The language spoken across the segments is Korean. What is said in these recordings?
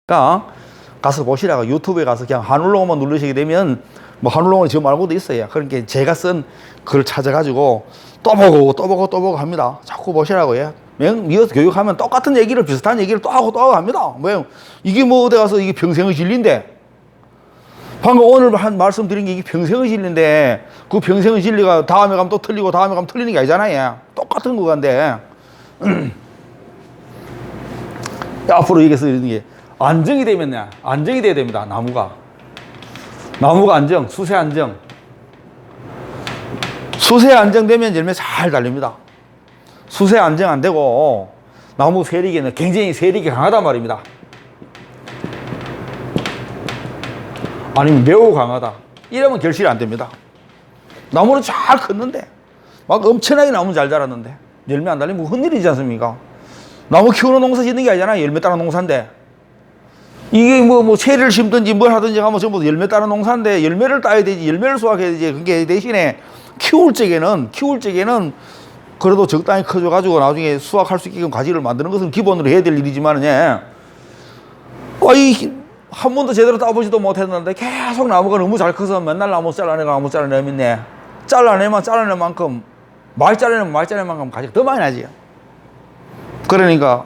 그러니까 가서 보시라고. 유튜브에 가서 그냥 한울로만 누르시게 되면 뭐 한울로만 저 말고도 있어요. 그러니까 제가 쓴 글을 찾아가지고 또 보고 또 보고 또 보고 합니다. 자꾸 보시라고요. 이어서 교육하면 똑같은 얘기를, 비슷한 얘기를 또 하고 또 하고 합니다. 뭐 이게 뭐 어디 가서 이게 평생의 진리인데, 방금 오늘 한 말씀 드린 게 이게 평생의 진리인데, 그 평생의 진리가 다음에 가면 또 틀리고 다음에 가면 틀리는 게 아니잖아요. 똑같은 거간데 앞으로 얘기해서 이런 게 안정이 되면 안정이 돼야 됩니다. 나무가 안정, 수세 안정. 수세 안정되면 열매 잘 달립니다. 수세 안정 안 되고 나무 세력에는 굉장히 세력이 강하단 말입니다. 아니면 매우 강하다. 이러면 결실이 안 됩니다. 나무는 잘 컸는데, 막 엄청나게 나무 잘 자랐는데 열매 안 달리면 흔들리지 않습니까? 나무 키우는 농사 짓는 게 아니잖아요. 열매 따는 농사인데. 이게 뭐 채를 심든지 뭘 하든지 하면 전부 열매 따는 농사인데, 열매를 따야 되지, 열매를 수확해야 되지. 그게 대신에 키울 적에는 그래도 적당히 커져가지고 나중에 수확할 수 있게끔 가지를 만드는 것은 기본으로 해야 될 일이지만은, 한 번도 제대로 따보지도 못했는데 계속 나무가 너무 잘 커서 맨날 나무 잘라내면 잘라낼 만큼, 많이 잘라낼 만큼 가지가 더 많이 나지. 그러니까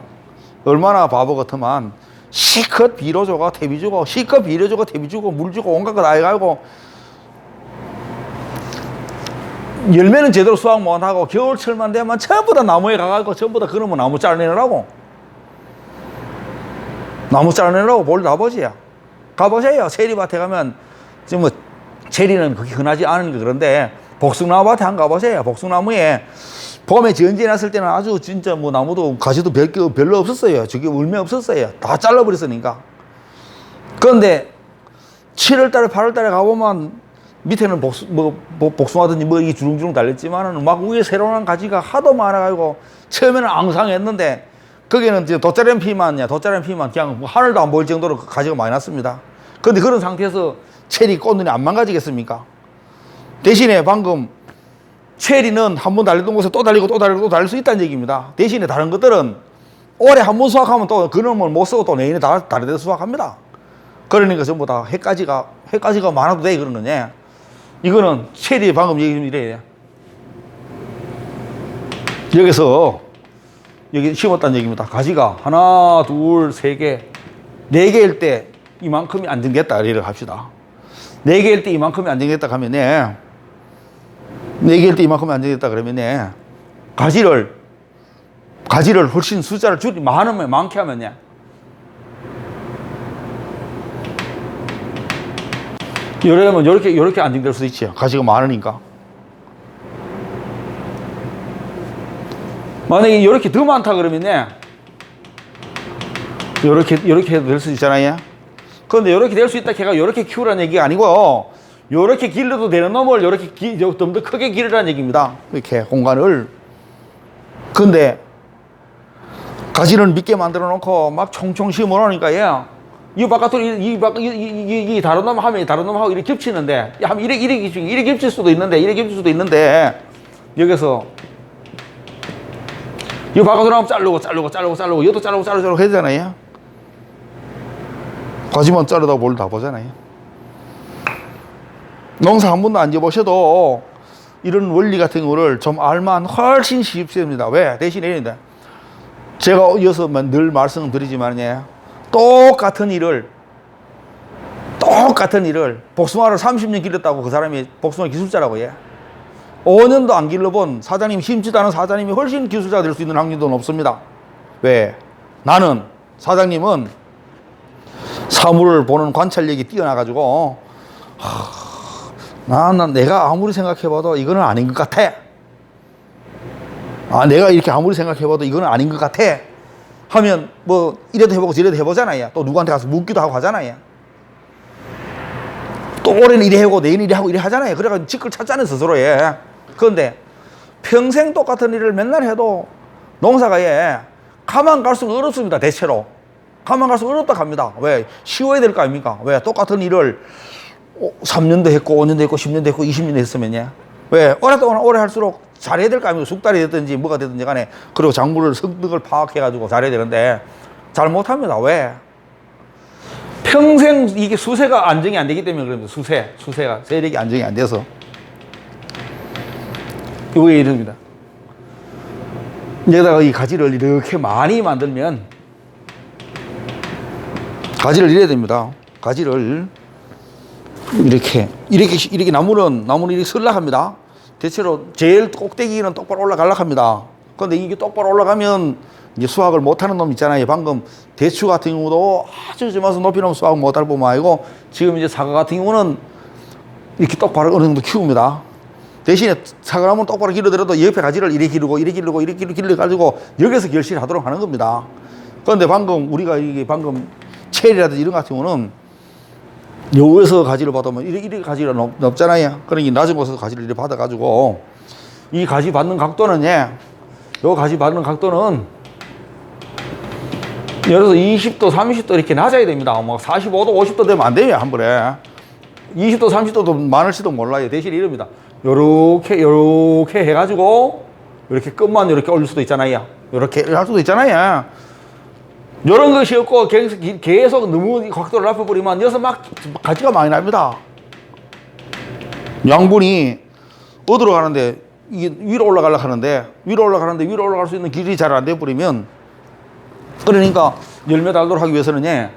얼마나 바보 같으면 시컷 비료주고 퇴비 주고, 시컷 비료주고 퇴비 주고 물 주고 온갖 거 다 해가지고 열매는 제대로 수확 못하고 겨울철만 되면 전부 다 나무에 가가지고 전부 다 그러면 나무 잘라내느라고 볼 다 보지야. 가보세요. 세리밭에 가면 지금 뭐 체리는 그렇게 흔하지 않은 게 그런데 복숭아밭에 한번 가보세요. 복숭나무에 봄에 지은지 났을 때는 아주 진짜 뭐 나무도 가지도 별로 없었어요. 저게 울매 없었어요. 다 잘라버렸으니까. 그런데 7월달에 8월달에 가보면 밑에는 복숭아든지 뭐 이게 주렁주렁 달렸지만은 막 위에 새로 난 가지가 하도 많아가지고 처음에는 앙상했는데, 거기는 이제 돗자리 피만 그냥 하늘도 안 보일 정도로 가지가 많이 났습니다. 그런데 그런 상태에서 체리 꽃눈이 안 망가지겠습니까? 대신에 방금 체리는 한 번 달리던 곳에 또 달리고 또 달리고 또 달릴 수 있다는 얘기입니다. 대신에 다른 것들은 올해 한 번 수확하면 또 그놈을 못 쓰고 또 내년에 다른 데서 수확합니다. 그러니까 전부 다 해가지가 많아도 돼, 그런 거냐. 이거는 체리 방금 얘기 좀 이래요. 여기 심었다는 얘기입니다. 가지가 하나, 둘, 세 개, 네 개일 때 이만큼이 안정됐다, 이렇게 합시다. 네 개일 때 이만큼이 안정됐다 하면, 네 개일 때 이만큼이 안정됐다 그러면, 가지를 훨씬 숫자를 많게 하면, 요렇게 안정될 수도 있죠. 가지가 많으니까. 만약에 요렇게 더 많다 그러면, 요렇게 해도 될 수 있잖아요. 그런데 요렇게 될 수 있다 걔가 요렇게 키우라는 얘기가 아니고, 요렇게 길러도 되는 놈을 요렇게 좀 더 크게 기르라는 얘기입니다. 이렇게 공간을. 근데 가지를 밑게 만들어 놓고 막 총총 심어 놓으니까, 이 바깥으로 이 다른 놈 하면 다른 놈하고 이렇게 겹치는데, 하면 이렇게 겹칠 수도 있는데, 여기서 이 바깥으로 하면 자르고 이것도 자르고 해야 되잖아요. 가지만 자르다 뭘 다 보잖아요. 농사 한 번도 안 지어보셔도 이런 원리 같은 거를 좀 알면 훨씬 쉽습니다. 왜? 대신에 제가 이어서 늘 말씀드리지만, 똑같은 일을 복숭아를 30년 길렀다고 그 사람이 복숭아 기술자라고 해. 5년도 안 길러본 사장님, 심지도 않은 사장님이 훨씬 기술자가 될 수 있는 확률도 높습니다. 왜? 사장님은 사물을 보는 관찰력이 뛰어나가지고, 내가 아무리 생각해봐도 이거는 아닌 것 같아. 내가 이렇게 아무리 생각해봐도 이거는 아닌 것 같아. 하면 뭐 이래도 해보고 저래도 해보잖아요. 또 누구한테 가서 묻기도 하고 하잖아요. 또 올해는 이래 하고 내일은 이래 하고 이래 하잖아요. 그래가지고 직을 찾잖아요, 스스로에. 그런데 평생 똑같은 일을 맨날 해도 농사가 가만 갈수록 어렵습니다. 대체로 가만 갈수록 어렵다 합니다. 왜? 쉬워야 될 거 아닙니까? 왜? 똑같은 일을 3년도 했고 5년도 했고 10년도 했고 20년도 했으면, 왜? 오래 할수록 잘해야 될 거 아닙니까? 숙달이 됐든지 뭐가 됐든지 간에. 그리고 작물을 성득을 파악해가지고 잘해야 되는데 잘 못합니다. 왜? 평생 이게 수세가 안정이 안 되기 때문에 그럽니다. 수세가 세력이 안정이 안 돼서 이거에 이릅니다. 여기다가 이 가지를 이렇게 많이 만들면 가지를 이래야 됩니다. 가지를 이렇게 나무는 이렇게 설락합니다. 대체로 제일 꼭대기는 똑바로 올라가려고 합니다. 그런데 이게 똑바로 올라가면 이제 수확을 못하는 놈 있잖아요. 방금 대추 같은 경우도 아주 점화서 높이 놓으면 수확 못할 뿐만 아니고 지금 이제 사과 같은 경우는 이렇게 똑바로 어느 정도 키웁니다. 대신에 사과나무는 똑바로 길러더라도 옆에 가지를 이렇게 길러가지고 여기서 결실을 하도록 하는 겁니다. 그런데 방금 우리가 이게 방금 체리라든지 이런 같은 경우는 여기서 가지를 받으면 이렇게 가지가 높잖아요. 그러니까 낮은 곳에서 가지를 이렇게 받아가지고 이 가지 받는 각도는 요 가지 받는 각도는 예를 들어서 20도, 30도 이렇게 낮아야 됩니다. 뭐 45도, 50도 되면 안 돼요, 한 번에. 20도, 30도도 많을지도 몰라요. 대신 이럽니다. 요렇게 해가지고 이렇게 끝만 이렇게 올릴 수도 있잖아요. 요렇게 할 수도 있잖아요. 요런 것이 없고 계속 너무 각도를 낮춰버리면 여기서 막 가지가 많이 납니다. 양분이 어디로 가는데 이게 위로 올라가려고 하는데 위로 올라갈 수 있는 길이 잘 안 돼버리면 그러니까 열매 달도록 하기 위해서는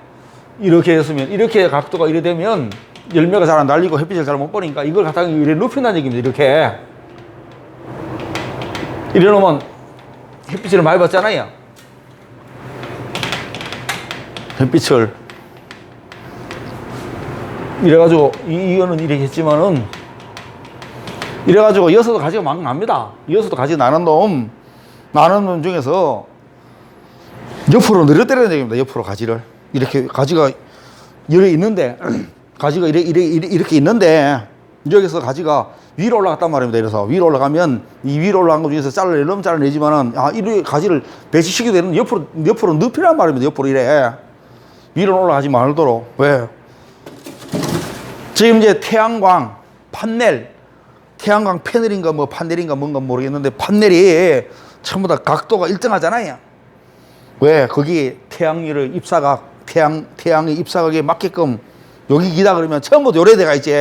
이렇게 했으면 이렇게 각도가 이래 되면 열매가 잘 안 달리고 햇빛을 잘 못 보니까 이걸 갖다가 이래 높인다는 얘기입니다. 이렇게 이래 놓으면 햇빛을 많이 받잖아요. 햇빛을 이래가지고 이거는 이렇게 했지만은 이래가지고 여서도 가지가 막 납니다. 여서도 가지 나는 놈 중에서 옆으로 늘어뜨리는 얘기입니다. 옆으로 가지를 이렇게 가지가 여러 있는데 가지가 이렇게 있는데 여기서 가지가 위로 올라갔단 말입니다. 그래서 위로 올라가면 이 위로 올라간 것 중에서 잘라내지만은 이 가지를 배치시키게 되는 옆으로 눕히란 말입니다. 옆으로 이래 위로 올라가지 말도록. 왜? 지금 이제 태양광 패널인가 뭐 판넬인가 뭔가 모르겠는데 판넬이 전부 다 각도가 일정하잖아요. 왜? 거기 태양이 입사각에 맞게끔 여기 기다 그러면 전부 요래대가 있지.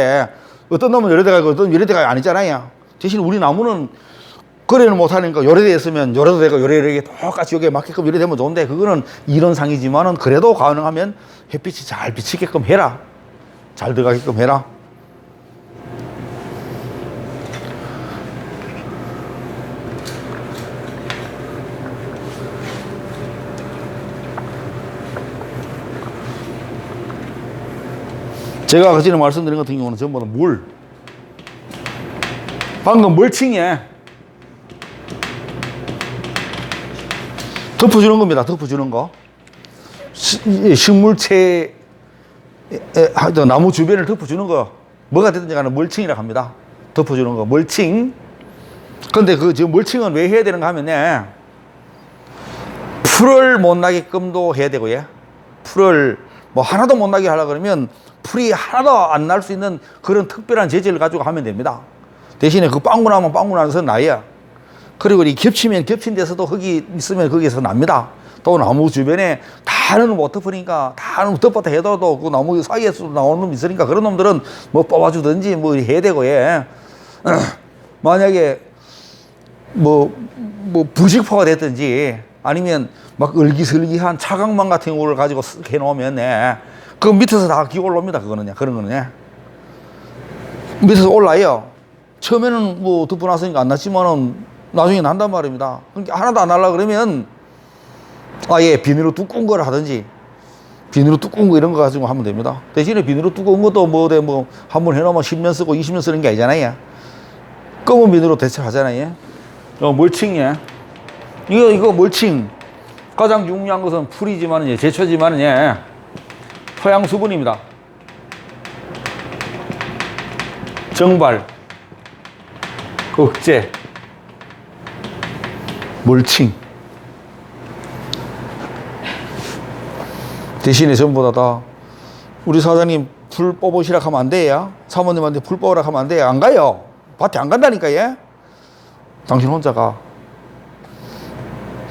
어떤 놈은 요래대가 있고 어떤 요래대가 아니잖아요. 대신 우리 나무는 거래는 못하니까 요래대 있으면 요래도 되고 요래되게 똑같이 여기에 맞게끔 요래되면 좋은데 그거는 이론상이지만은 그래도 가능하면 햇빛이 잘 비치게끔 해라. 잘 들어가게끔 해라. 제가 그전에 말씀드린 같은 경우는 전부 다 물. 방금 멀칭에 덮어주는 겁니다. 덮어주는 거. 식물체, 나무 주변을 덮어주는 거. 뭐가 되든지 간에 멀칭이라고 합니다. 덮어주는 거. 멀칭. 근데 지금 멀칭은 왜 해야 되는가 하면, 풀을 못 나게끔도 해야 되고요. 풀을 뭐 하나도 못 나게 하려고 그러면 풀이 하나도 안 날 수 있는 그런 특별한 재질을 가지고 하면 됩니다. 대신에 그 빵구 나면 빵구 나서 나요. 그리고 이 겹치면 겹친 데서도 흙이 있으면 거기에서 납니다. 또 나무 주변에 다는 못 덮으니까 다는 덮었다 해도 그 나무 사이에서 나오는 놈이 있으니까 그런 놈들은 뭐 뽑아주든지 뭐 해야 되고, 만약에 뭐 부직포가 됐든지 아니면 막 을기설기한 차광망 같은 거를 가지고 쓱 해놓으면 그 밑에서 다 기어 올라옵니다. 그런 거는 밑에서 올라요. 처음에는 뭐 덮고 났으니까 안 났지만은 나중에 난단 말입니다. 그러니까 하나도 안 날라 그러면 아예 비닐로 두꺼운 거를 하든지 비닐로 두꺼운 거 이런 거 가지고 하면 됩니다. 대신에 비닐로 두꺼운 것도 뭐 한번 해놓으면 10년 쓰고 20년 쓰는 게 아니잖아요. 검은 비닐로 대체하잖아요. 멀칭이야. 이거 멀칭. 가장 중요한 것은 풀이지만은 제초지만은 토양 수분입니다. 정발, 억제, 멀칭. 대신에 전부 다 우리 사장님 풀 뽑으시라 하면 안 돼요. 사모님한테 풀 뽑으라 하면 안 돼요. 안 가요. 밭에 안 간다니까. 당신 혼자 가.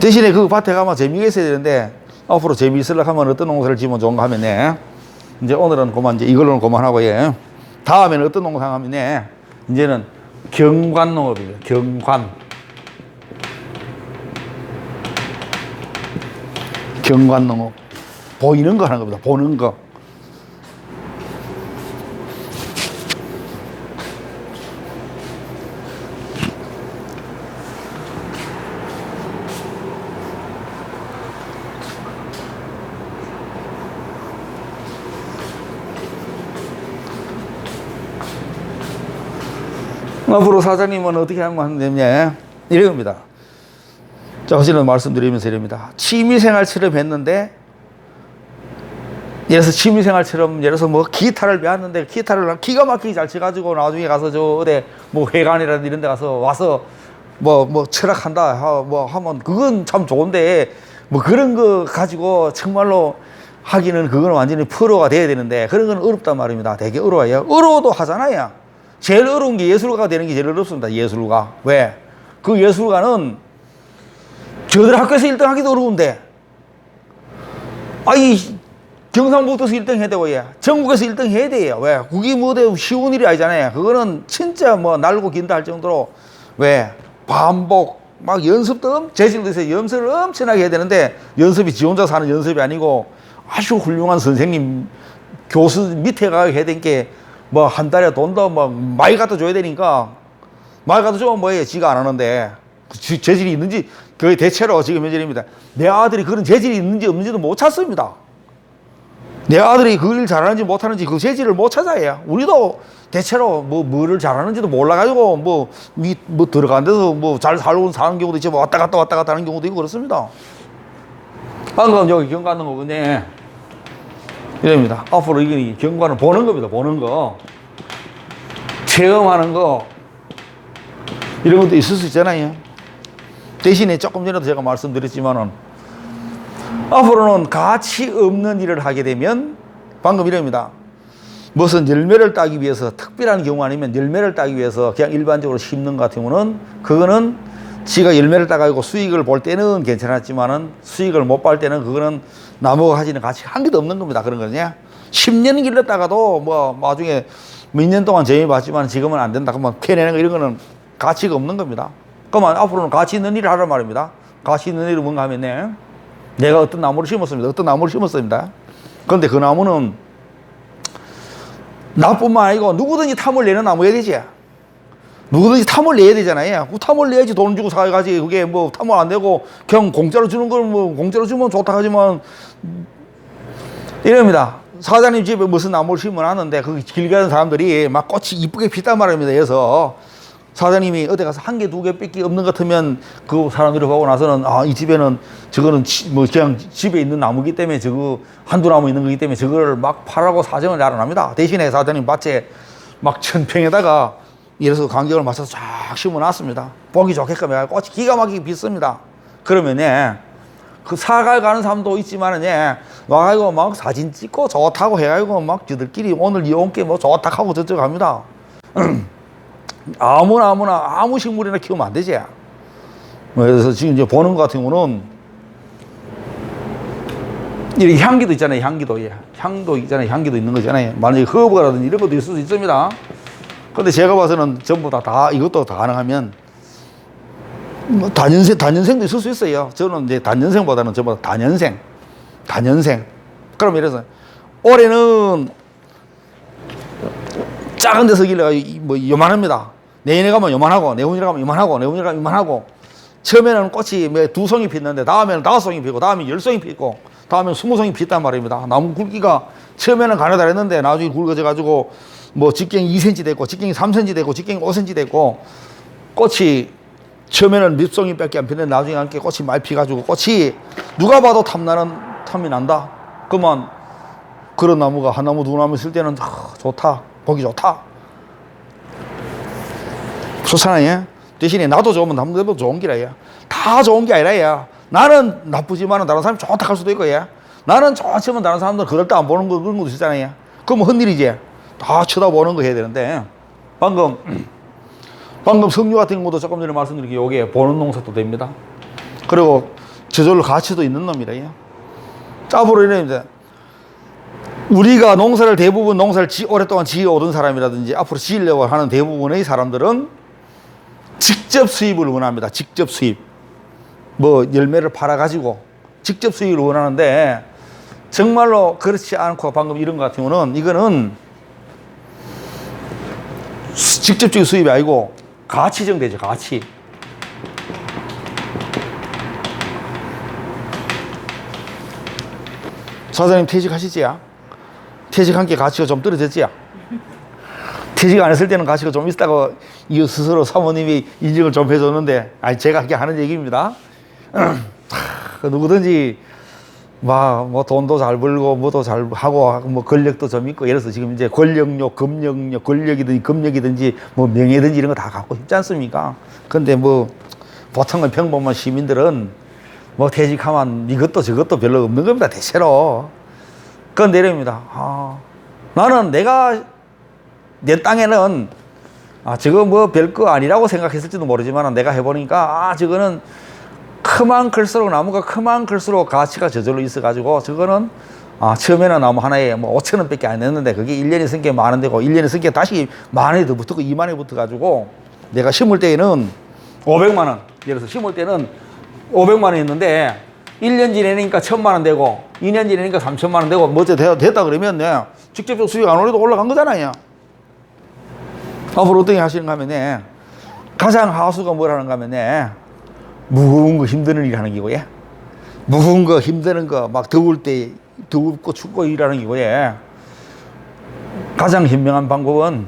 대신에 그 밭에 가면 재미가 있어야 되는데 앞으로 재미있으려고 하면 어떤 농사를 지으면 좋은가 하면 이제 오늘은 그만 이제 이걸로는 그만하고 예. 다음에는 어떤 농사 하면 이제는 경관농업입니다. 경관농업. 보이는 거 하는 겁니다. 보는 거. 앞으로 사장님은 어떻게 하면 되냐 이런 겁니다. 자, 사실은 말씀드리면서 이럽니다. 취미생활처럼 했는데 예를 들어서 취미생활처럼 예를 들어서 뭐 기타를 배웠는데 기타를 기가 막히게 잘 쳐가지고 나중에 가서 저 어디 뭐 회관이라든지 이런 데 가서 와서 뭐 철학한다 뭐 하면 그건 참 좋은데 뭐 그런 거 가지고 정말로 하기는 그건 완전히 프로가 돼야 되는데 그런 건 어렵단 말입니다. 되게 어려워요. 어려워도 하잖아요. 제일 어려운 게 예술가가 되는 게 제일 어렵습니다. 예술가. 왜? 그 예술가는 저들 학교에서 1등 하기도 어려운데 아이 경상북도에서 1등 해야 되고 예. 전국에서 1등 해야 돼요. 왜? 그게 뭐 쉬운 일이 아니잖아요. 그거는 진짜 뭐 날고 긴다 할 정도로 왜? 반복 막 연습도 재질도 있어요. 연습을 엄청나게 해야 되는데 연습이 지 혼자 사는 연습이 아니고 아주 훌륭한 선생님 교수 밑에 가서 해야 되는 게 뭐 한 달에 돈도 뭐 많이 갖다 줘야 되니까 많이 갖다 주면 뭐예요? 지가 안 하는데 재질이 있는지 거의 대체로 지금 현재입니다. 내 아들이 그런 재질이 있는지 없는지도 못 찾습니다. 내 아들이 그 일 잘하는지 못하는지 그 재질을 못 찾아요. 우리도 대체로 뭐를 잘하는지도 몰라가지고 뭐 들어간 데서 뭐 잘 살고 사는 경우도 있지 뭐 왔다 갔다 하는 경우도 있고 그렇습니다. 방금 여기 경관는 거군요. 이럽니다. 앞으로 이게 경관을 보는 겁니다. 보는 거. 체험하는 거. 이런 것도 있을 수 있잖아요. 대신에 조금 전에도 제가 말씀드렸지만은 앞으로는 가치 없는 일을 하게 되면 방금 이럽니다. 무슨 열매를 따기 위해서 특별한 경우 아니면 열매를 따기 위해서 그냥 일반적으로 심는 것 같은 경우는 그거는 지가 열매를 따가지고 수익을 볼 때는 괜찮았지만은 수익을 못 볼 때는 그거는 나무가 가지는 가치가 한 개도 없는 겁니다. 그런 거냐? 10년 길렀다가도 뭐 나중에 몇 년 동안 재미 봤지만 지금은 안 된다. 그러면 캐내는 거 이런 거는 가치가 없는 겁니다. 그러면 앞으로는 가치 있는 일을 하란 말입니다. 가치 있는 일은 뭔가 하면 내가 어떤 나무를 심었습니다. 그런데 그 나무는 나뿐만 아니고 누구든지 탐을 내는 나무여야 되지. 누구든지 탐을 내야 되잖아요. 그 탐을 내야지 돈 주고 사가지. 그게 뭐 탐을 안 내고 그냥 공짜로 주는 걸 뭐 공짜로 주면 좋다 하지만 이럽니다. 사장님 집에 무슨 나무를 심어놨는데 그 길 가는 사람들이 막 꽃이 이쁘게 피단 말입니다. 그래서 사장님이 어디 가서 한 개, 두 개 뺏기 없는 것 같으면 그 사람들이 보고 나서는 아, 이 집에는 저거는 뭐 그냥 집에 있는 나무기 때문에 저거 한두 나무 있는 거기 때문에 저거를 막 팔라고 사정을 잘 안 합니다. 대신에 사장님 밭에 막 천평에다가 이래서 간격을 맞춰서 쫙 심어놨습니다. 보기 좋게끔 해서 꽃이 기가 막히게 피습니다. 그러면 그 사갈 가는 사람도 있지만은 와가지고 막 사진 찍고 좋다고 해가지고 막 저들끼리 오늘 이 온 게 뭐 좋다 하고 저쪽 합니다. 아무나 아무 식물이나 키우면 안 되지. 그래서 지금 이제 보는 것 같은 경우는 이렇게 향기도 있잖아요. 향도 있잖아요. 향기도 있는 거잖아요. 만약에 허브라든지 이런 것도 있을 수 있습니다. 근데 제가 봐서는 전부 다 이것도 다 가능하면 뭐 단연생도 있을 수 있어요. 저는 이제 단연생보다는 전부 다 단연생. 그럼 이래서 올해는 작은 데서 길러가 뭐 요만합니다. 내년에 가면 요만하고, 내후년에 가면 요만하고, 내후년에 가면 요만하고. 처음에는 꽃이 뭐 2송이 피는데 다음에는 5송이 피고, 다음에 10송이 피고, 다음에 20송이 피단 말입니다. 나무 굵기가 처음에는 가느다 했는데 나중에 굵어져 가지고 뭐 직경이 2cm 됐고, 직경이 3cm 됐고, 직경이 5cm 됐고, 꽃이 처음에는 몇 송이밖에 안 피는데 나중에 함께 꽃이 많이 피가지고 꽃이 누가 봐도 탐이 난다. 그러면 그런 나무가 한 나무, 두 나무 있을 때는 좋다. 보기 좋다. 좋잖아요. 대신에 나도 좋으면 남들도 좋은 기라야. 다 좋은 게 아니라 나는 나쁘지만 다른 사람이 좋다 할 수도 있고 나는 좋지만 다른 사람들은 그럴 때 안 보는 거 그런 것도 있잖아요. 그럼 헛일이지. 다 쳐다보는 거 해야 되는데 방금 석류 같은 것도 조금 전에 말씀드린 게 요게 보는 농사도 됩니다. 그리고 저절로 가치도 있는 놈이라. 짭으로 이래야 우리가 대부분 농사를 오랫동안 지어오던 사람이라든지 앞으로 지으려고 하는 대부분의 사람들은 직접 수입을 원합니다. 직접 수입. 뭐 열매를 팔아가지고 직접 수입을 원하는데 정말로 그렇지 않고 방금 이런 것 같은 경우는 이거는 직접적인 수입이 아니고 가치적 되죠. 가치. 사장님 퇴직하시지야? 퇴직한 게 가치가 좀 떨어졌지야? 퇴직 안 했을 때는 가치가 좀 있다고 이 스스로 사모님이 인정을 좀 해줬는데, 아니 제가 그렇게 하는 얘기입니다. 누구든지 뭐 돈도 잘 벌고 뭐도 잘 하고 뭐 권력도 좀 있고 이래서 지금 이제 권력욕, 금력욕, 권력이든지 금력이든지 뭐 명예든지 이런 거 다 갖고 싶지 않습니까? 근데 뭐 보통은 평범한 시민들은 뭐 퇴직하면 이것도 저것도 별로 없는 겁니다. 대체로. 그건 내립니다. 나는 내 땅에는 저거 뭐 별거 아니라고 생각했을지도 모르지만 내가 해보니까 저거는 크면 클수록 나무가 크면 클수록 가치가 저절로 있어가지고 저거는 처음에는 나무 하나에 뭐 5,000원 밖에 안 냈는데 그게 1년이 쓴 게 10,000원 되고 1년이 쓴 게 다시 10,000원이 더 붙고 20,000원이 붙어가지고 내가 심을 때에는 500만 원, 예를 들어서 심을 때는 500만 원이었는데 1년 지내니까 1,000만 원 되고 2년 지내니까 3,000만 원 되고 뭐 됐다 그러면 직접적 수익 안 올려도 올라간 거잖아요. 앞으로 어떻게 하시는가 하면 가장 하수가 뭐라는가 하면 무거운 거 힘드는 일 하는 기고요. 무거운 거 힘드는 거 막 더울 때 덥고 춥고 일하는 기고요. 가장 현명한 방법은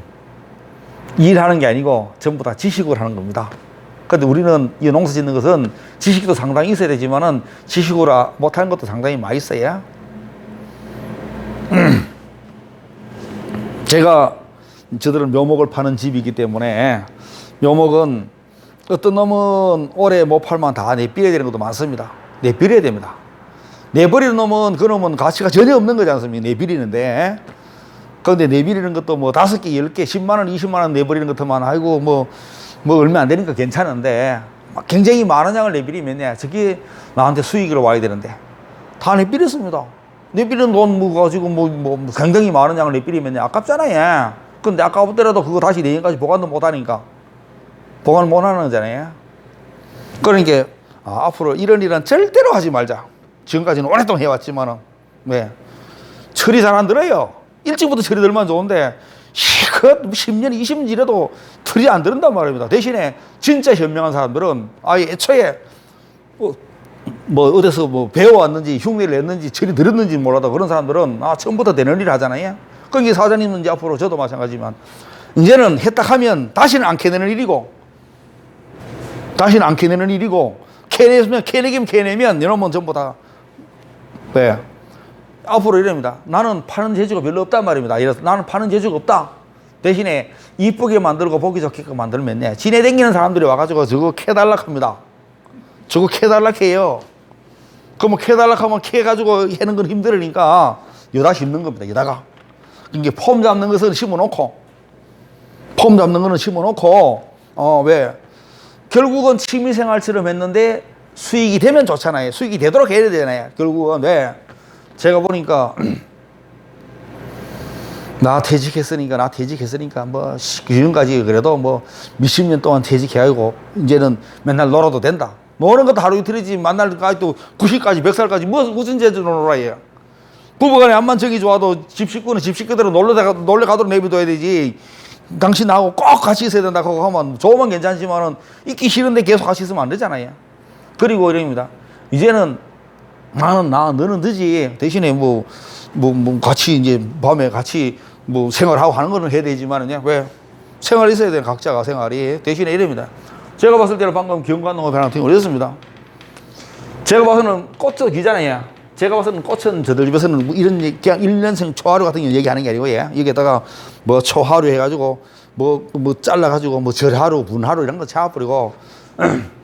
일하는 게 아니고 전부 다 지식으로 하는 겁니다. 근데 우리는 이 농사 짓는 것은 지식도 상당히 있어야 되지만은 지식으로 못하는 것도 상당히 많이 있어요. 저들은 묘목을 파는 집이기 때문에 묘목은 어떤 놈은 올해 못 팔면 다 내버려야 되는 것도 많습니다. 내버려야 됩니다. 내버리는 놈은 그 놈은 가치가 전혀 없는 거지 않습니까? 내버리는데. 그런데 내버리는 것도 뭐 5개, 10개, 10만 원, 20만 원 내버리는 것도만 아이고 뭐 얼마 안 되니까 괜찮은데 굉장히 많은 양을 내버리면 저게 나한테 수익으로 와야 되는데 다 내버렸습니다. 내버리는 돈 뭐 가지고 뭐 굉장히 많은 양을 내버리면 아깝잖아요. 근데 아까부터라도 그거 다시 내년까지 보관도 못 하니까 보관 못 하는 거잖아요. 그러니까 앞으로 이런 일은 절대로 하지 말자. 지금까지는 오랫동안 해왔지만은 왜 철이 잘 안 들어요. 일찍부터 철이 들면 좋은데 10년, 20년 지나도 철이 안 들은단 말입니다. 대신에 진짜 현명한 사람들은 애초에 뭐 어디서 뭐 배워왔는지 흉내를 냈는지 철이 들었는지 몰라도 그런 사람들은 처음부터 되는 일 하잖아요. 그게 사장님은 이제 앞으로 저도 마찬가지지만 이제는 했다 하면 다시는 안 캐내는 일이고 캐내면 이놈은 전부 다 앞으로 이럽니다. 나는 파는 재주가 별로 없단 말입니다. 이래서 나는 파는 재주가 없다. 대신에 이쁘게 만들고 보기 좋게 만들면 지내 댕기는 사람들이 와가지고 저거 캐달라 합니다. 저거 캐달라 해요. 그러면 캐달라 하면 캐가지고 해는 건 힘들으니까 여다 심는 겁니다. 여다가. 이게 폼 잡는 것은 심어놓고 왜 결국은 취미생활처럼 했는데 수익이 되면 좋잖아요. 수익이 되도록 해야 되잖아요. 결국은 왜 제가 보니까 나 퇴직했으니까 뭐 지금까지 그래도 뭐 몇십 년 동안 퇴직해가지고 이제는 맨날 놀아도 된다. 노는 것도 하루 이틀이지 만날까지 또 90까지 100살까지 무슨 재주로 놀아요. 부부간에 암만 정이 좋아도 집 식구는 집 식구대로 놀러 가도록 내비둬야 되지. 당신 나하고 꼭 같이 있어야 된다고 하면 좋으면 괜찮지만은 있기 싫은데 계속 같이 있으면 안 되잖아요. 그리고 이럽니다. 이제는 너는 늦지. 대신에 같이 이제 밤에 같이 생활하고 하는 거는 해야 되지만은 왜 생활이 있어야 돼요. 각자가 생활이. 대신에 이럽니다. 제가 봤을 때는 방금 경관농업 하나 되게 어렵습니다. 제가 봐서는 꽃도 기잖아요. 제가 봐서는 꽃은 저들 집에서는 이런 그냥 1년생 초하루 같은 거 얘기하는 게 아니고 여기에다가 초하루 해가지고 잘라가지고 절하루, 분하루 이런 거 채워버리고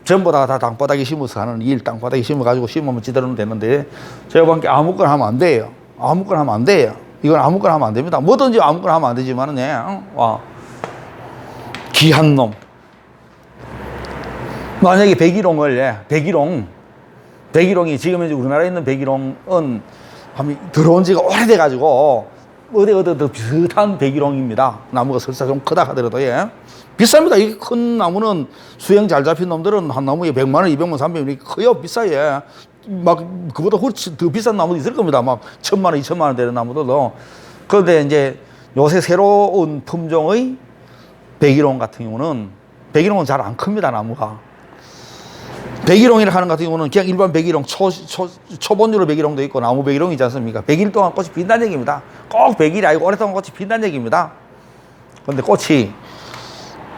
전부 다 땅바닥에 심어서 하는 일, 땅바닥에 심어가지고 심으면 지대로는 되는데 제가 보기엔 아무거나 하면 안 돼요. 이건 아무거나 하면 안 됩니다. 뭐든지 아무거나 하면 안 되지만은 귀한 놈. 만약에 백일홍이 지금 현재 우리나라에 있는 백일홍은 들어온 지가 오래돼가지고 어디 비슷한 백일홍입니다. 나무가 설사 좀 크다 하더라도 예. 비쌉니다. 이 큰 나무는 수행 잘 잡힌 놈들은 한 나무에 100만 원, 200만 원, 300만 원 커요. 비싸요. 막 그보다 훨씬 더 비싼 나무도 있을 겁니다. 막 1000만 원, 2000만 원 되는 나무들도. 그런데 이제 요새 새로운 품종의 백일홍 같은 경우는 백일홍은 잘 안 큽니다. 나무가. 백일홍이라 하는 같은 경우는 그냥 일반 백일홍 초본류로 백일홍도 있고 나무 백일홍이지 않습니까? 100일 동안 꽃이 핀다는 얘기입니다. 꼭 100일이 아니고 오랫동안 꽃이 핀다는 얘기입니다. 그런데 꽃이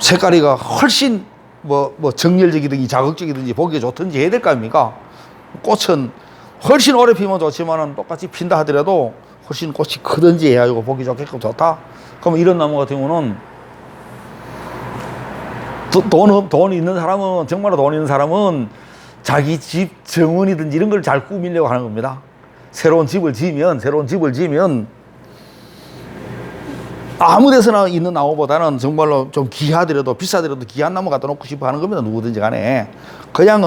색깔이가 훨씬 뭐 정열적이든지 자극적이든지 보기가 좋든지 해야 될 거 아닙니까? 꽃은 훨씬 오래 피면 좋지만은 똑같이 핀다 하더라도 훨씬 꽃이 크든지 해가지고 보기 좋게끔 좋다. 그러면 이런 나무 같은 경우는 돈 있는 사람은, 정말로 돈 있는 사람은 자기 집 정원이든지 이런 걸 잘 꾸미려고 하는 겁니다. 새로운 집을 지으면 아무 데서나 있는 나무보다는 정말로 좀 귀하더라도 비싸더라도 귀한 나무 갖다 놓고 싶어 하는 겁니다. 누구든지 간에. 그냥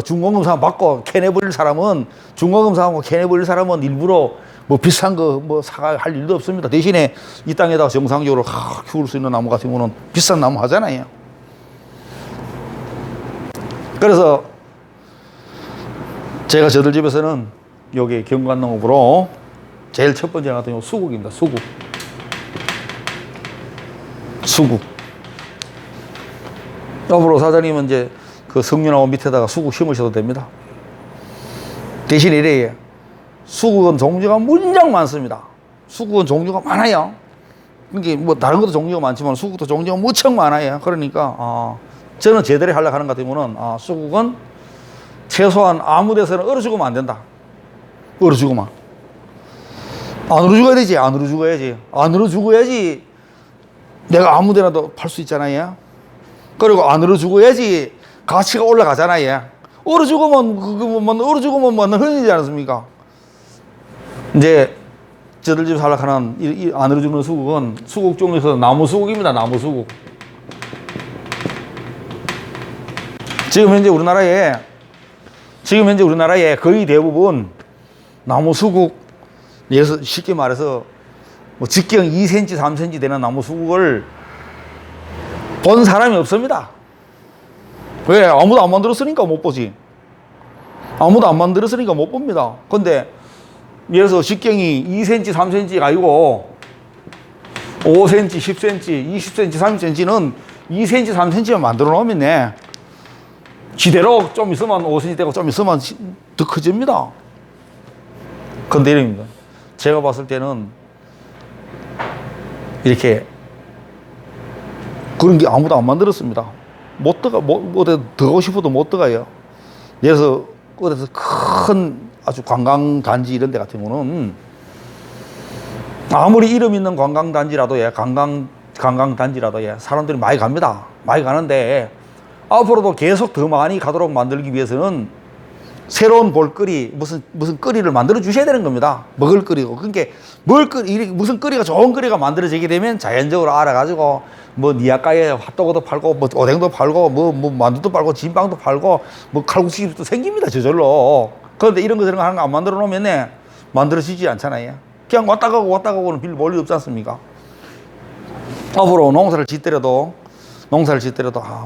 중공금 사업 받고 캐내버릴 사람은, 중공금 사업하고 캐내버릴 사람은 일부러 뭐 비싼 거 사갈 일도 없습니다. 대신에 이 땅에다가 정상적으로 키울 수 있는 나무 같은 경우는 비싼 나무 하잖아요. 그래서 제가 저들 집에서는 여기 경관농업으로 제일 첫 번째 같은 경우 수국입니다. 수국. 앞으로 사장님은 이제 그 석류나무 밑에다가 수국 심으셔도 됩니다. 대신 이래요. 수국은 종류가 무진장 많습니다. 수국은 종류가 많아요. 이게 뭐 다른 것도 종류가 많지만 수국도 종류가 무척 많아요. 그러니까 저는 제대로 하려고 하는 것 같은 경우는 수국은 최소한 아무 데서는 얼어 죽으면 안 된다. 얼어 죽으면. 안으로 죽어야 되지. 안으로 죽어야지 내가 아무 데나도 팔 수 있잖아요. 그리고 안으로 죽어야지 가치가 올라가잖아요. 얼어 죽으면 흔히지 않습니까? 이제 저들 집 살락하는 이 안으로 죽는 수국은 수국 종류에서 나무 수국입니다. 나무 수국. 지금 현재 우리나라에 거의 대부분 나무 수국, 쉽게 말해서 뭐 직경 2cm, 3cm 되는 나무 수국을 본 사람이 없습니다. 왜? 아무도 안 만들었으니까 못 보지. 아무도 안 만들었으니까 못 봅니다. 근데 예를 들어서 직경이 2cm, 3cm가 아니고 5cm, 10cm, 20cm, 30cm는 2cm, 3cm만 만들어 놓으면 지대로 좀 있으면 5cm 되고 좀 있으면 더 커집니다. 근데 이럽니다. 제가 봤을 때는 이렇게 그런 게 아무도 안 만들었습니다. 못 들어가, 어디 들어가고 싶어도 못 들어가요. 예를 들어서 어디서 큰 아주 관광단지 이런 데 같은 경우는 아무리 이름 있는 관광단지라도 관광단지라도 사람들이 많이 갑니다. 많이 가는데 앞으로도 계속 더 많이 가도록 만들기 위해서는 새로운 볼거리, 무슨 거리를 만들어 주셔야 되는 겁니다. 먹을 거리고. 그러니까 무슨 거리가 좋은 거리가 만들어지게 되면 자연적으로 알아가지고 뭐 니아까에 핫도그도 팔고 뭐 오뎅도 팔고 뭐 만두도 팔고 진빵도 팔고 뭐 칼국수집도 생깁니다. 저절로. 그런데 이런 거 저런 거 하는 거 안 만들어 놓으면 만들어지지 않잖아요. 그냥 왔다 가고는 빌 볼 일 없지 않습니까? 앞으로 농사를 짓더라도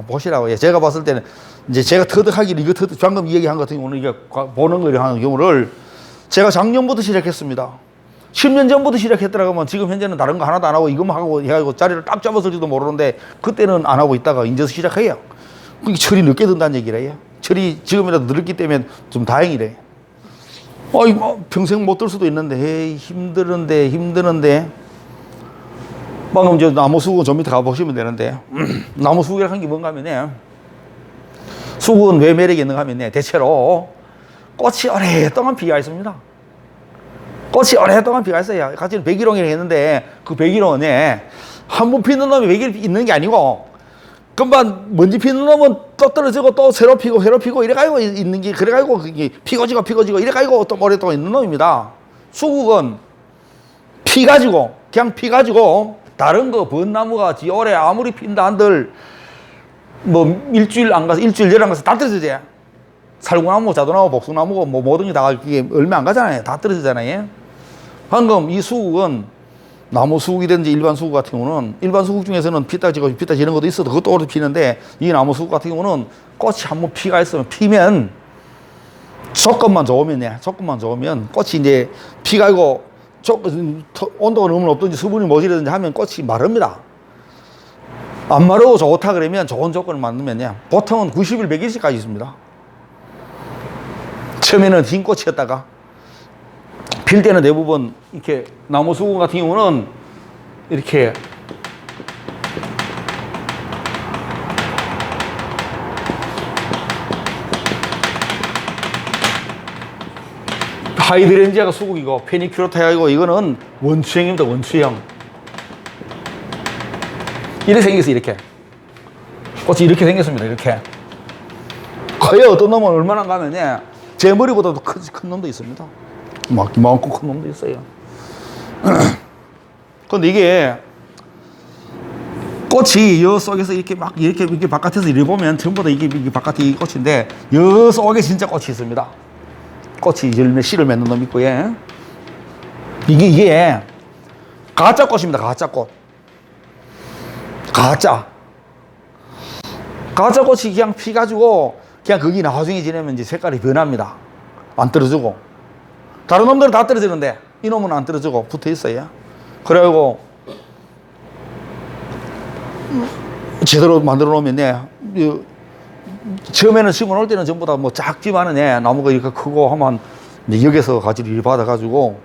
보시라고. 제가 봤을 때는 이제 제가 터득하기를 방금 이야기한 것 같은 경우는 이게 보는 거를 하는 경우를 제가 작년부터 시작했습니다. 10년 전부터 시작했더라고만 지금 현재는 다른 거 하나도 안 하고 이것만 하고 해가지고 자리를 딱 잡았을지도 모르는데 그때는 안 하고 있다가 이제서 시작해요. 그게 철이 늦게 든다는 얘기래요. 철이 지금이라도 늦기 때문에 좀 다행이래. 평생 못 들 수도 있는데 힘드는데 방금 저 나무 수국 저 밑에 가보시면 되는데 나무 수국이라는 한 게 뭔가 하면 수국은 왜 매력이 있는가 하면 대체로 꽃이 오랫동안 피가 있습니다. 꽃이 오랫동안 피가 있어요. 같이 백일홍이라고 했는데 그 백일홍은 한 번 피는 놈이 100일 있는 게 아니고 금방 먼지 피는 놈은 또 떨어지고 또 새로 피고 이래가지고 있는 게 그래가지고 그게 피고 지고 이래가지고 또 오랫동안 있는 놈입니다. 수국은 그냥 피가지고 다른 거 벚나무가 지올해 아무리 핀다 한들 뭐 일주일 안 가서 일주일 열 안 가서 다 떨어지지. 살구나무, 자두나무, 복숭나무고 뭐 모든 게 다 이게 얼마 안 가잖아요. 다 떨어지잖아요. 방금 이 수국은 나무 수국이든지 일반 수국 같은 경우는 일반 수국 중에서는 피딱지고 피딱지 이런 것도 있어도 그것도 오래 피는데 이 나무 수국 같은 경우는 꽃이 한번 피가 있으면 피면 조건만 좋으면 꽃이 이제 피가 있고 온도가 너무 높든지 수분이 모자라든지 하면 꽃이 마릅니다. 안 마르고 좋다 그러면 좋은 조건을 만들면요 보통은 90일 100일씩까지 있습니다. 처음에는 흰 꽃이었다가 필 때는 대부분 이렇게 나무 수국 같은 경우는 이렇게 하이드렌지아가 수국이고 페니큐로타이고 이거는 원추형입니다. 원추형. 이렇게 생겼어요. 이렇게 꽃이 이렇게 생겼습니다. 이렇게 거의 어떤 놈은 얼마나 가면요 제 머리보다도 큰 놈도 있습니다. 막 이만큼 큰 놈도 있어요. 근데 이게 꽃이 여 속에서 이렇게 막 이렇게 바깥에서 이래 보면 전부 다 이게 바깥에 이 꽃인데 여 속에 진짜 꽃이 있습니다. 꽃이 열매 씨를 맺는 놈이 있고 예. 이게 가짜 꽃입니다. 가짜 꽃. 가짜 꽃이 그냥 피가지고 그냥 거기 나중에 지내면 이제 색깔이 변합니다. 안 떨어지고 다른 놈들은 다 떨어지는데 이 놈은 안 떨어지고 붙어 있어요. 그래가지고 제대로 만들어 놓으면 처음에는 심어 놓을 때는 전부 다 뭐 작지만은 나무가 이렇게 크고 하면 이제 여기서 가지를 받아가지고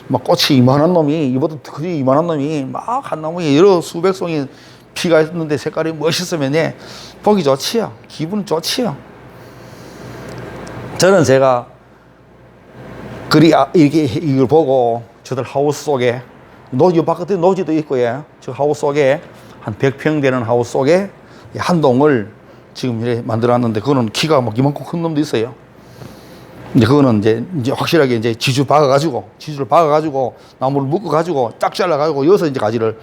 막 꽃이 이만한 놈이 이보다 크지 이만한 놈이 막 한 나무에 여러 수백 송이 피가 있는데 색깔이 멋있으면 보기 좋지요. 기분 좋지요. 저는 제가 이렇게 이걸 보고 저들 하우스 속에 노지 바깥에 노지도 있고 저 하우스 속에 한 100평 되는 하우스 속에 한 동을 지금 이렇게 만들어 놨는데 그거는 키가 막 이만큼 큰 놈도 있어요. 근데 그거는 이제 확실하게 이제 지주를 박아가지고 나무를 묶어가지고 쫙 잘라가지고 여기서 이제 가지를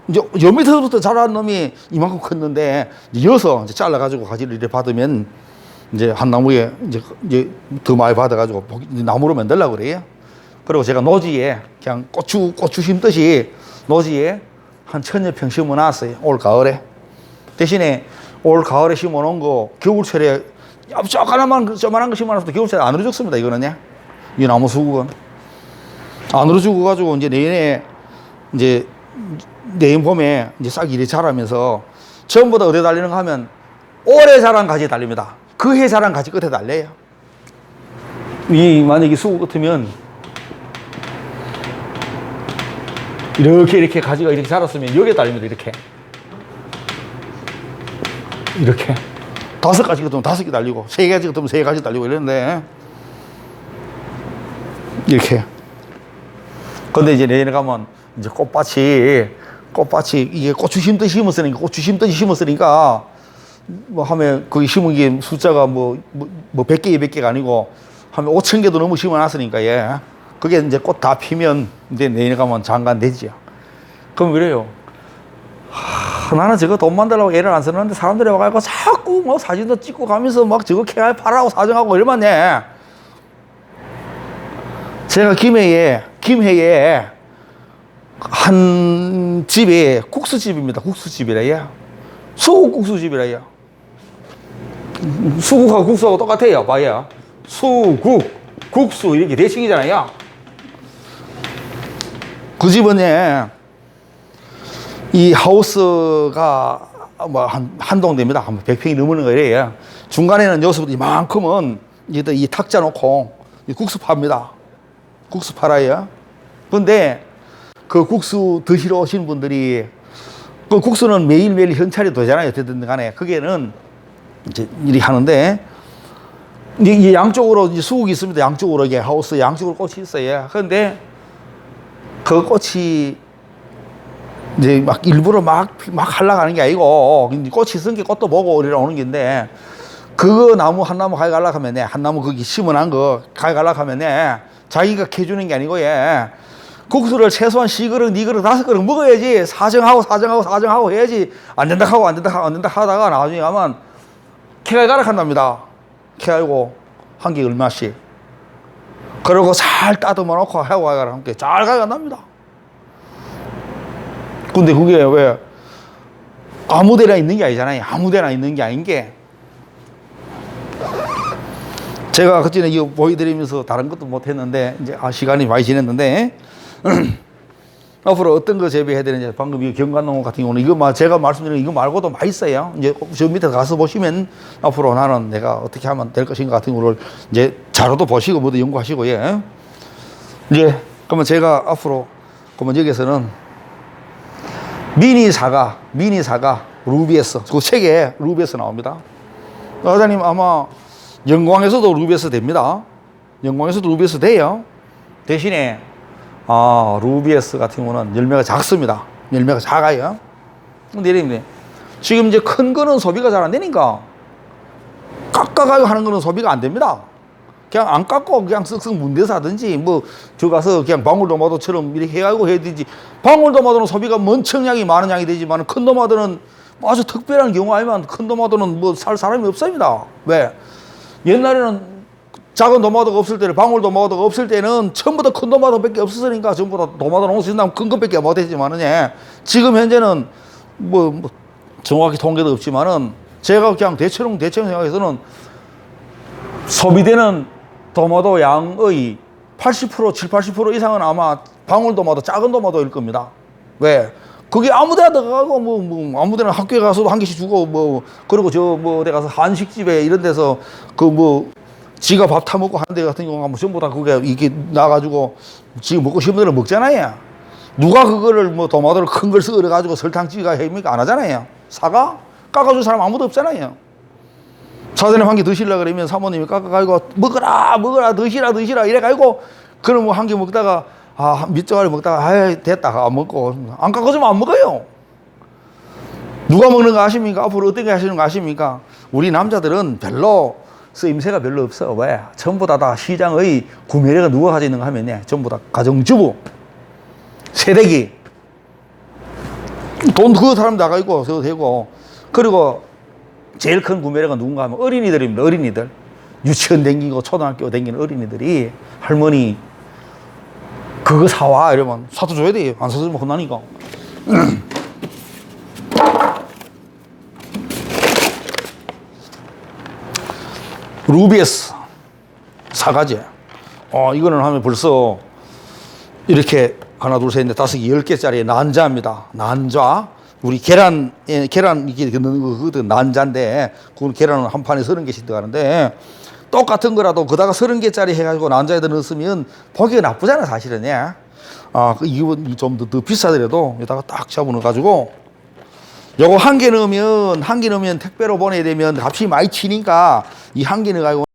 이제 요 밑에서부터 자란 놈이 이만큼 컸는데 여기서 이제 잘라가지고 가지를 이렇게 받으면 이제 한 나무에 이제 더 많이 받아가지고 나무로 만들려고 그래요. 그리고 제가 노지에 그냥 고추 심듯이 노지에 한 1000여 평 심어 놨어요. 올 가을에. 대신에 올 가을에 심어 놓은 거 겨울철에 조그만한 거 심어 놨어도 겨울철에 안으로 죽습니다. 이거는요. 이 나무 수국은. 안으로 죽어가지고 이제 내년 봄에 이제 싹 이리 자라면서 전부 다 어디에 달리는가 하면 올해 자란 가지에 달립니다. 그 해 자란 가지 끝에 달려요. 만약에 수국 같으면 이렇게 가지가 이렇게 자랐으면 여기에 달립니다. 이렇게 5가지 같으면 5개 달리고 3가지 같으면 3가지 달리고 이러는데 이렇게. 근데 이제 내년에 가면 이제 꽃밭이 이게 고추 심듯이 심었으니까 뭐 하면 거기 심은 게 숫자가 뭐 100개 200개가 아니고 하면 5,000개도 넘어 심어놨으니까 그게 이제 꽃 다 피면 이제 내년에 가면 장관 되지요. 그럼 그래요. 나는 저거 돈 만들려고 애를 안 쓰는데 사람들이 와가지고 자꾸 뭐 사진도 찍고 가면서 막 저거 캐가 팔라고 사정하고 얼마냐. 제가 김해에 한 집에 국수집입니다. 국수집이라요. 수국국수집이라요. 수국하고 국수하고 똑같아요. 봐요. 수국, 국수 이렇게 대칭이잖아요. 그 집은 이 하우스가 뭐 한 동 됩니다. 한 100평이 넘는 거예요. 중간에는 여기서부터 이만큼은 이 탁자 놓고 국수 팝니다. 국수 팔아요. 근데 그 국수 드시러 오신 분들이 그 국수는 매일매일 현찰이 되잖아요. 어쨌든 간에. 그게는 이제 일이 하는데 이 양쪽으로 이제 수국이 있습니다. 양쪽으로 이게 하우스 양쪽으로 꽃이 있어요. 그런데 그 꽃이 이제 막 일부러 막 하려고 하는 게 아니고 꽃이 쓴 게 꽃도 보고 이래 오는 건데 그 나무 한 나무 가져가려고 하면 한 나무 거기 심어놓은 거 가져가려고 하면 자기가 캐주는 게 아니고 국수를 최소한 10그릇, 2그릇, 5그릇 먹어야지 사정하고 해야지 안 된다 하다가 나중에 가면 캐가 가락한답니다. 해가지고 한 개 얼마씩. 그리고 살 따듬어 놓고 해와가 함께 잘 가져간답니다. 근데 그게 왜 아무 데나 있는 게 아니잖아요. 아무 데나 있는 게 아닌 게 제가 그전에 이거 보여드리면서 다른 것도 못 했는데 이제 시간이 많이 지났는데 앞으로 어떤 거 재배해야 되는지 방금 이 경관농업 같은 경우는 이거 제가 말씀드린 이거 말고도 많이 있어요. 이제 저 밑에 가서 보시면 앞으로 나는 내가 어떻게 하면 될 것인가 같은 거를 이제 자료도 보시고 모두 연구하시고 예. 이제 그러면 제가 앞으로 그러면 여기서는 미니 사과 루비에스 그 책에 루비에스 나옵니다. 과장님 아마 영광에서도 루비에스 됩니다. 영광에서도 루비에스 돼요. 대신에 루비에스 같은 경우는 열매가 작습니다. 열매가 작아요. 근데 지금 이제 큰 거는 소비가 잘 안 되니까 깎아가지고 하는 거는 소비가 안 됩니다. 그냥 안 깎고 그냥 쓱쓱 문대서 하든지 뭐 저 가서 그냥 방울토마토처럼 이렇게 해가지고 해야 되지. 방울토마토는 소비가 먼청량이 많은 양이 되지만 큰 토마토는 아주 특별한 경우 아니면 큰 토마토는 뭐 살 사람이 없습니다. 왜? 옛날에는 작은 토마토가 없을 때는 방울토마토가 없을 때는 전부 다 큰 토마토밖에 없었으니까 전부 다 토마토 농사짓는다면 큰 것밖에 못했지만은 예. 지금 현재는 뭐 정확히 통계도 없지만은 제가 그냥 대체로 생각해서는 소비되는 토마토 양의 80% 70-80% 이상은 아마 방울토마토 작은 토마토일 겁니다. 왜? 그게 아무데나 들어가고 뭐 아무데나 학교에 가서도 한 개씩 주고 뭐 그리고 저 뭐 어디 가서 한식집에 이런 데서 그 뭐 지가 밥 타 먹고 하는 데 같은 경우가 뭐 전부 다 그게 이게 나가지고 지가 먹고 싶은 대로 먹잖아요. 누가 그거를 뭐 토마토를 큰 걸 썰어 가지고 설탕 찌가 해입니까? 안 하잖아요. 사과 깎아줄 사람 아무도 없잖아요. 사전에 한 개 드시려고 그러면 사모님이 깎아가지고 먹어라 드시라 이래가지고 그럼 뭐 한 개 먹다가 밑저가리 먹다가 됐다 안 먹고 안 깎아주면 안 먹어요. 누가 먹는 거 아십니까? 앞으로 어떻게 하시는 거 아십니까? 우리 남자들은 별로 쓰임새가 별로 없어. 왜? 전부 다 시장의 구매력을 누가 가지고 있는가 하면 전부 다 가정주부 세대기 돈 그 사람 나가있고 써도 되고 그리고 제일 큰 구매력은 누군가 하면 어린이들입니다. 어린이들 유치원 댕기고 초등학교 댕기는 어린이들이 할머니 그거 사와 이러면 사도 줘야 돼요. 안 사주면 혼나니까. 루비에스 사과제. 이거는 하면 벌써 이렇게 하나 둘 셋 넷 다섯 개 10개짜리 난자입니다. 난자. 우리 계란 이렇게 넣는 거 그거든 난자인데 그건 계란은 한 판에 30개씩 들어가는데 똑같은 거라도 그다가 30개짜리 해가지고 난자에다 넣었으면 보기가 나쁘잖아 사실은. 이건 좀 더 비싸더라도 여기다가 딱 잡아넣어가지고 요거 한 개 넣으면 택배로 보내야 되면 값이 많이 치니까 이 한 개 넣어가지고